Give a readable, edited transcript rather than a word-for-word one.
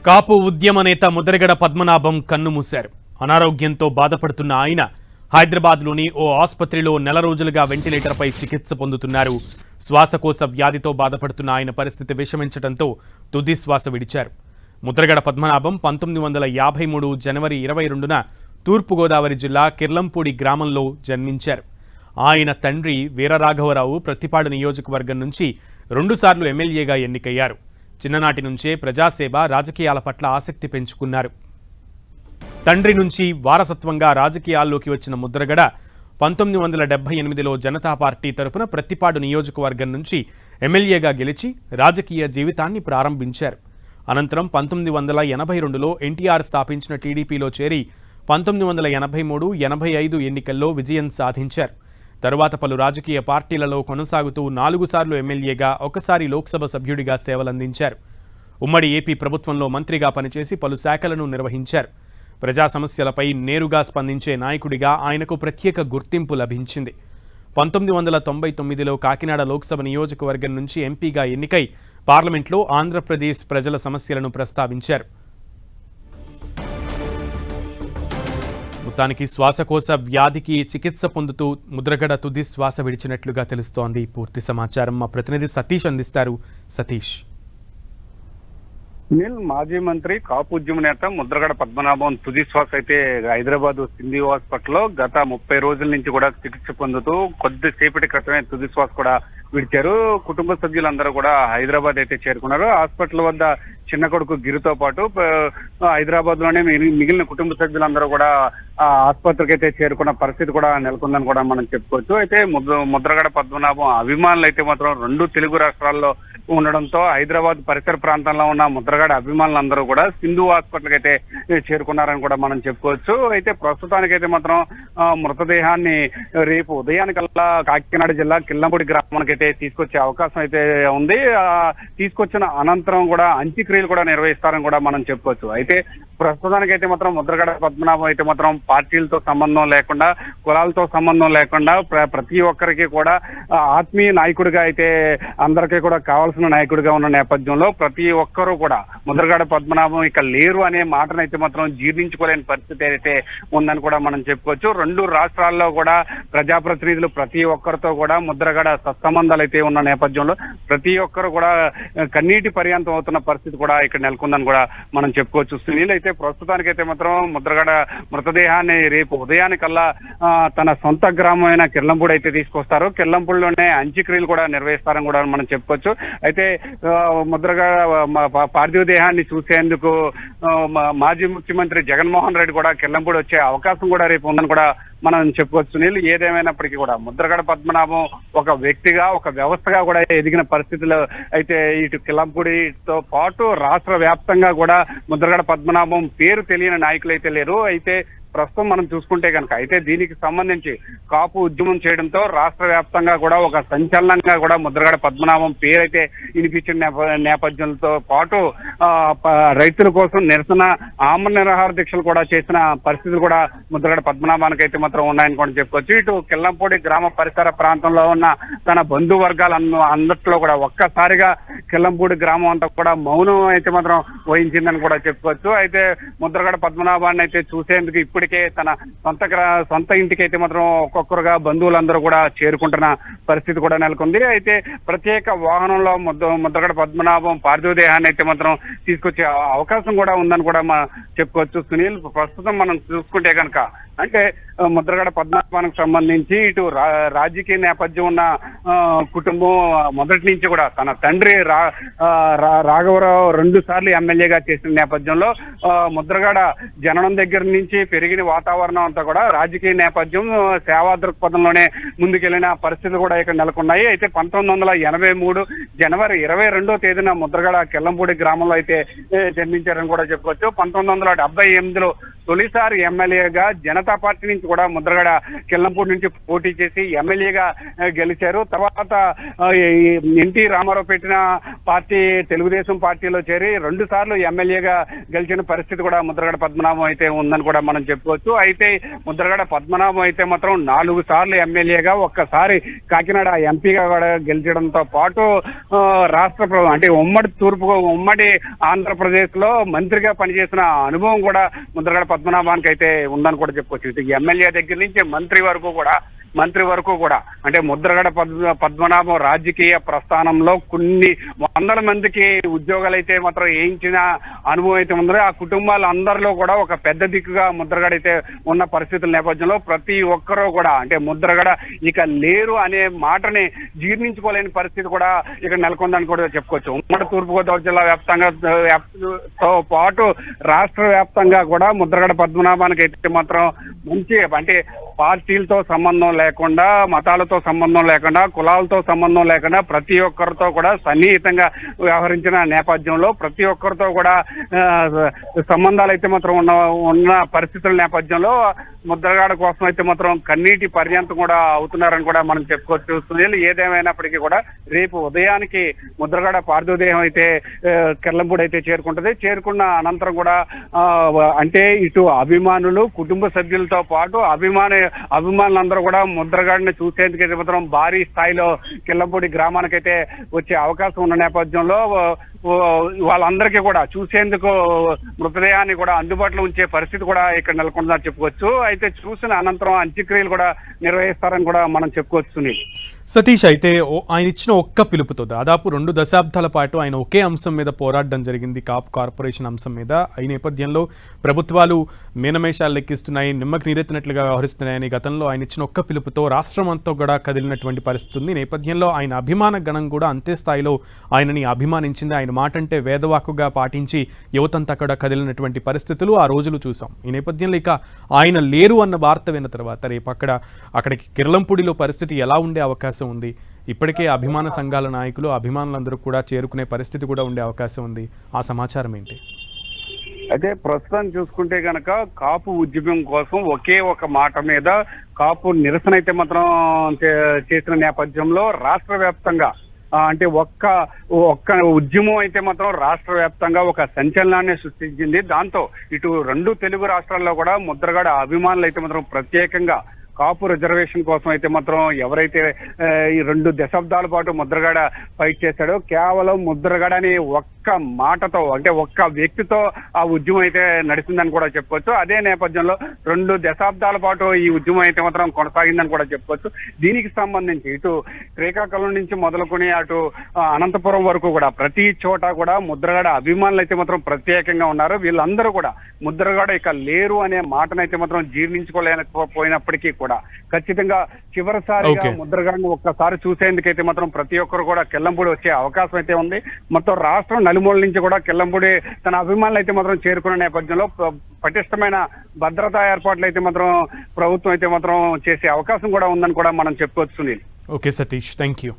కాపు ఉద్యమ నేత ముద్రగడ పద్మనాభం కన్నుమూశారు. అనారోగ్యంతో బాధపడుతున్న ఆయన హైదరాబాద్లోని ఓ ఆసుపత్రిలో నెల రోజులుగా వెంటిలేటర్పై చికిత్స పొందుతున్నారు. శ్వాసకోశ వ్యాధితో బాధపడుతున్న ఆయన పరిస్థితి విషమించడంతో తుది శ్వాస విడిచారు. ముద్రగడ పద్మనాభం 1953 జనవరి 22న తూర్పుగోదావరి జిల్లా కిర్లంపూడి గ్రామంలో జన్మించారు. ఆయన తండ్రి వీరరాఘవరావు ప్రతిపాడు నియోజకవర్గం నుంచి 2 సార్లు ఎమ్మెల్యేగా ఎన్నికయ్యారు. చిన్ననాటి నుంచే ప్రజాసేవ, రాజకీయాల పట్ల ఆసక్తి పెంచుకున్నారు. తండ్రి నుంచి వారసత్వంగా రాజకీయాల్లోకి వచ్చిన ముద్రగడ 1978లో జనతా పార్టీ తరపున ప్రతిపాడు నియోజకవర్గం నుంచి ఎమ్మెల్యేగా గెలిచి రాజకీయ జీవితాన్ని ప్రారంభించారు. అనంతరం 1982లో ఎన్టీఆర్ స్థాపించిన టీడీపీలో చేరి 1983, 85 ఎన్నికల్లో విజయం సాధించారు. తరువాత పలు రాజకీయ పార్టీలలో కొనసాగుతూ 4 సార్లు ఎమ్మెల్యేగా, 1 సారి లోక్సభ సభ్యుడిగా సేవలందించారు. ఉమ్మడి ఏపీ ప్రభుత్వంలో మంత్రిగా పనిచేసి పలు శాఖలను నిర్వహించారు. ప్రజా సమస్యలపై నేరుగా స్పందించే నాయకుడిగా ఆయనకు ప్రత్యేక గుర్తింపు లభించింది. 1999లో కాకినాడ లోక్సభ నియోజకవర్గం నుంచి ఎంపీగా ఎన్నికై పార్లమెంట్లో ఆంధ్రప్రదేశ్ ప్రజల సమస్యలను ప్రస్తావించారు. మొత్తానికి శ్వాసకోశ వ్యాధికి చికిత్స పొందుతూ ముద్రగడ తుది శ్వాస విడిచినట్లుగా తెలుస్తోంది. పూర్తి సమాచారం మా ప్రతినిధి సతీష్ అందిస్తారు. సతీష్. మాజీ మంత్రి, కాపు ఉద్యమ నేత ముద్రగడ పద్మనాభం తుది శ్వాస అయితే హైదరాబాద్ సింధు హాస్పిటల్లో గత 30 రోజుల నుంచి కూడా చికిత్స పొందుతూ కొద్దిసేపటి క్రితమే తుది శ్వాస కూడా విడిచారు. కుటుంబ సభ్యులందరూ కూడా హైదరాబాద్ అయితే చేరుకున్నారు. హాస్పిటల్ వద్ద చిన్న కొడుకు గిరితో పాటు హైదరాబాద్ లోనే మిగిలిన కుటుంబ సభ్యులందరూ కూడా ఆసుపత్రికి అయితే చేరుకున్న పరిస్థితి కూడా నెలకొందని కూడా మనం చెప్పుకోవచ్చు. అయితే ముద్రగడ పద్మనాభం అభిమానులు అయితే మాత్రం 2 తెలుగు రాష్ట్రాల్లో ఉండడంతో హైదరాబాద్ పరిసర ప్రాంతంలో ఉన్న ముద్రగడ అభిమానులందరూ కూడా సింధు హాస్పిటల్కి అయితే చేరుకున్నారని కూడా మనం చెప్పుకోవచ్చు. అయితే ప్రస్తుతానికైతే మాత్రం మృతదేహాన్ని రేపు ఉదయానికల్లా కాకినాడ జిల్లా కిల్లంపూడి గ్రామానికి అయితే తీసుకొచ్చే అవకాశం అయితే ఉంది. తీసుకొచ్చిన అనంతరం కూడా అంత్యక్రియలు కూడా నిర్వహిస్తారని కూడా మనం చెప్పుకోవచ్చు. అయితే ప్రస్తుతానికైతే మాత్రం ముద్రగడ పద్మనాభం అయితే మాత్రం పార్టీలతో సంబంధం లేకుండా, కులాలతో సంబంధం లేకుండా ప్రతి ఒక్కరికి కూడా ఆత్మీయ నాయకుడిగా అయితే అందరికీ కూడా కావాల్సిన నాయకుడిగా ఉన్న నేపథ్యంలో ప్రతి ఒక్కరూ కూడా ముద్రగడ పద్మనాభం ఇక లేరు అనే మాటను అయితే మాత్రం జీర్ణించుకోలేని పరిస్థితి అయితే ఉందని కూడా మనం చెప్పుకోవచ్చు. 2 రాష్ట్రాల్లో కూడా ప్రజాప్రతినిధులు ప్రతి ఒక్కరితో కూడా ముద్రగడ సత్సంబంధాలు అయితే ఉన్న నేపథ్యంలో ప్రతి ఒక్కరు కూడా కన్నీటి పర్యంతం అవుతున్న పరిస్థితి కూడా ఇక్కడ నెలకొందని కూడా మనం చెప్పుకోవచ్చు. సునీల్ అయితే ప్రస్తుతానికైతే మాత్రం ముద్రగడ మృతదేహాన్ని రేపు ఉదయానికల్లా తన సొంత గ్రామమైన కిర్లంపూడి అయితే తీసుకొస్తారు. కిర్లంపూడిలోనే అంత్యక్రియలు కూడా నిర్వహిస్తారని కూడా మనం చెప్పుకోవచ్చు. అయితే ముద్రగడ పార్థివ దేహాన్ని చూసేందుకు మాజీ ముఖ్యమంత్రి జగన్మోహన్ రెడ్డి కూడా కిర్లంపూడి వచ్చే అవకాశం కూడా రేపు ఉందని కూడా మనం చెప్పుకోవచ్చు. సునీల్, ఏదేమైనప్పటికీ కూడా ముద్రగడ పద్మనాభం ఒక వ్యక్తిగా, ఒక వ్యవస్థగా కూడా ఎదిగిన పరిస్థితులు అయితే ఇటు కిల్లంపూడితో పాటు రాష్ట్ర వ్యాప్తంగా కూడా ముద్రగడ పద్మనాభం పేరు తెలియని నాయకులు అయితే లేరు. అయితే ప్రస్తుతం మనం చూసుకుంటే కనుక అయితే దీనికి సంబంధించి కాపు ఉద్యమం చేయడంతో రాష్ట్ర వ్యాప్తంగా కూడా ఒక సంచలనంగా కూడా ముద్రగడ పద్మనాభం పేరైతే వినిపించిన నేపథ్యంతో పాటు రైతుల కోసం నిరసన ఆమరణ నిరాహార దీక్షలు కూడా చేసిన పరిస్థితులు కూడా ముద్రగడ పద్మనాభానికి అయితే మాత్రం ఉన్నాయని కూడా చెప్పుకోవచ్చు. ఇటు కిల్లంపూడి గ్రామ పరిసర ప్రాంతంలో ఉన్న తన బంధువర్గాలు అందరిలో కూడా ఒక్కసారిగా కిల్లంపూడి గ్రామం అంతా కూడా మౌనం అయితే మాత్రం వహించిందని కూడా చెప్పుకోవచ్చు. అయితే ముద్రగడ పద్మనాభాన్ని అయితే చూసేందుకు ఇప్పటికే తన సొంత ఇంటికి అయితే మాత్రం ఒక్కొక్కరుగా బంధువులందరూ కూడా చేరుకుంటున్న పరిస్థితి కూడా నెలకొంది. అయితే ప్రత్యేక వాహనంలో ముద్రగడ పద్మనాభం పార్థివ దేహాన్ని అయితే మాత్రం తీసుకొచ్చే అవకాశం కూడా ఉందని కూడా చెప్పుకోవచ్చు. సునీల్, ప్రస్తుతం మనం చూసుకుంటే కనుక అంటే ముద్రగడ పద్మనాభానికి సంబంధించి ఇటు రాజకీయ నేపథ్యం ఉన్న కుటుంబం మొదటి నుంచి కూడా తన తండ్రి రాఘవరావు 2 సార్లు ఎమ్మెల్యేగా చేసిన నేపథ్యంలో ముద్రగడ జననం దగ్గర నుంచి పెరిగిన వాతావరణం అంతా కూడా రాజకీయ నేపథ్యం, సేవా దృక్పథంలోనే ముందుకెళ్లిన పరిస్థితులు కూడా ఇక్కడ నెలకొన్నాయి. అయితే 1983 జనవరి 22వ తేదీన ముద్రగడ కిల్లంపూడి గ్రామంలో అయితే జన్మించారని కూడా చెప్పుకోవచ్చు. 1978లో తొలిసారి ఎమ్మెల్యేగా జనతా పార్టీ నుంచి కూడా ముద్రగడ కిల్లంపూడి నుంచి పోటీ చేసి ఎమ్మెల్యేగా గెలిచారు. తర్వాత ఎన్టీ రామారావు పెట్టిన పార్టీ తెలుగుదేశం పార్టీలో చేరి 2 సార్లు ఎమ్మెల్యేగా గెలిచిన పరిస్థితి కూడా ముద్రగడ పద్మనాభం అయితే ఉందని కూడా మనం చెప్పుకోవచ్చు. చెప్పుకోవచ్చు. అయితే ముద్రగడ పద్మనాభం అయితే మాత్రం 4 సార్లు ఎమ్మెల్యేగా, ఒక్కసారి కాకినాడ ఎంపీగా కూడా గెలిచడంతో పాటు రాష్ట్ర అంటే ఉమ్మడి ఆంధ్రప్రదేశ్ లో మంత్రిగా పనిచేసిన అనుభవం కూడా ముద్రగడ పద్మనాభానికి అయితే ఉందని కూడా చెప్పుకోవచ్చు. ఇటు ఎమ్మెల్యే దగ్గర నుంచి మంత్రి వరకు కూడా అంటే ముద్రగడ పద్మనాభం రాజకీయ ప్రస్థానంలో కొన్ని వందల మందికి ఉద్యోగాలు అయితే మాత్రం వేయించిన అనుభవం అయితే ఉందో, ఆ కుటుంబాలందరిలో కూడా ఒక పెద్ద దిక్కుగా ముద్రగడ అయితే ఉన్న పరిస్థితుల నేపథ్యంలో ప్రతి ఒక్కరూ కూడా అంటే ముద్రగడ ఇక లేరు అనే మాటని జీర్ణించుకోలేని పరిస్థితి కూడా ఇక్కడ నెలకొందని కూడా చెప్పుకోవచ్చు. ఉమ్మడి తూర్పుగోదావరి జిల్లా వ్యాప్తంగా పాటు రాష్ట్ర వ్యాప్తంగా కూడా ముద్రగడ పద్మనాభానికి అయితే మాత్రం మంచి అంటే పార్టీలతో సంబంధం లేకుండా, మతాలతో సంబంధం లేకుండా, కులాలతో సంబంధం లేకుండా ప్రతి ఒక్కరితో కూడా సన్నిహితంగా వ్యవహరించిన నేపథ్యంలో ప్రతి ఒక్కరితో కూడా సంబంధాలు అయితే మాత్రం ఉన్న పరిస్థితుల నేపథ్యంలో ముద్రగడ కోసం అయితే మాత్రం కన్నీటి పర్యంతం కూడా అవుతున్నారని కూడా మనం చెప్పుకోవచ్చు. సునీల్, ఏదేమైనప్పటికీ కూడా రేపు ఉదయానికి ముద్రగడ పార్థివదేహం అయితే కెర్లంపూడి అయితే చేరుకున్న అనంతరం కూడా అంటే ఇటు అభిమానులు, కుటుంబ సభ్యులతో పాటు అభిమానులందరూ కూడా ముద్రగడని చూసేందుకు అయితే మాత్రం భారీ స్థాయిలో కిల్లంపూడి గ్రామానికైతే వచ్చే అవకాశం ఉన్న నేపథ్యంలో వాళ్ళందరికీ కూడా చూసేందుకు మృతదేహాన్ని కూడా అందుబాటులో ఉంచే పరిస్థితి కూడా ఇక్కడ నెలకొందని చెప్పుకోవచ్చు. అయితే చూసిన అనంతరం అంత్యక్రియలు కూడా నిర్వహిస్తారని కూడా మనం చెప్పుకోవచ్చు. సునీల్, సతీష్, అయితే ఆయన ఇచ్చిన ఒక్క పిలుపుతో దాదాపు 2 దశాబ్దాల పాటు ఆయన ఒకే అంశం మీద పోరాడడం జరిగింది, కాపు కార్పొరేషన్ అంశం మీద. ఈ నేపథ్యంలో ప్రభుత్వాలు మీనమేషాలు లెక్కిస్తున్నాయి, నిమ్మకి నీరెత్తినట్లుగా వ్యవహరిస్తున్నాయని గతంలో ఆయన ఇచ్చిన ఒక్క పిలుపుతో రాష్ట్రం అంతా కూడా కదిలినటువంటి పరిస్థితి ఉంది. నేపథ్యంలో ఆయన అభిమాన గణం కూడా అంతే స్థాయిలో ఆయనని అభిమానించింది. ఆయన మాట అంటే వేదవాక్కుగా పాటించి యువతంతా కూడా కదిలినటువంటి పరిస్థితులు ఆ రోజులు చూసాం. ఈ నేపథ్యంలో ఇక ఆయన లేరు అన్న వార్త విన్న తర్వాత రేపు అక్కడికి కిర్లంపూడిలో పరిస్థితి ఎలా ఉండే అవకాశం ఉంది? ఇప్పటికే అభిమాన సంఘాల నాయకులు, అభిమానులందరూ కూడా చేరుకునే పరిస్థితి కూడా ఉండే అవకాశం ఉంది. ఆ సమాచారం ఏంటి? అయితే ప్రస్తుతం చూసుకుంటే గనక కాపు ఉద్యమం కోసం ఒకే ఒక మాట మీద కాపు నిరసన అయితే మాత్రం చేసిన నేపథ్యంలో రాష్ట్ర వ్యాప్తంగా అంటే ఒక్క ఉద్యమం అయితే మాత్రం రాష్ట్ర వ్యాప్తంగా ఒక సంచలనాన్ని సృష్టించింది. దాంతో ఇటు 2 తెలుగు రాష్ట్రాల్లో కూడా ముద్రగడ అభిమానులు అయితే మాత్రం ప్రత్యేకంగా కాపు రిజర్వేషన్ కోసం అయితే మాత్రం ఎవరైతే ఈ 2 దశాబ్దాల పాటు ముద్రగడ ఫైట్ చేశాడో, కేవలం ముద్రగడ అని ఒక్క మాటతో అంటే ఒక్క వ్యక్తితో ఆ ఉద్యమం అయితే నడిచిందని కూడా చెప్పుకోవచ్చు. అదే నేపథ్యంలో 2 దశాబ్దాల పాటు ఈ ఉద్యమం అయితే మాత్రం కొనసాగిందని కూడా చెప్పుకోవచ్చు. దీనికి సంబంధించి ఇటు శ్రీకాకుళం నుంచి మొదలుకొని అటు అనంతపురం వరకు కూడా ప్రతి చోట కూడా ముద్రగడ అభిమానులు అయితే మాత్రం ప్రత్యేకంగా ఉన్నారు. వీళ్ళందరూ కూడా ముద్రగడ ఇక లేరు అనే మాటనైతే మాత్రం జీర్ణించుకోలేకపోయినప్పటికీ కూడా ఖచ్చితంగా చివరిసారిగా ముద్రగడను ఒక్కసారి చూసేందుకైతే మాత్రం ప్రతి ఒక్కరు కూడా కిల్లంపూడి వచ్చే అవకాశం అయితే ఉంది. మొత్తం రాష్ట్రం నలుమూల నుంచి కూడా కిల్లంపూడి తన అభిమానులు అయితే మాత్రం చేరుకున్న నేపథ్యంలో పటిష్టమైన భద్రతా ఏర్పాట్లు అయితే మాత్రం ప్రభుత్వం అయితే మాత్రం చేసే అవకాశం కూడా ఉందని కూడా మనం చెప్పుకోవచ్చు. Sunil, okay Satish, thank you.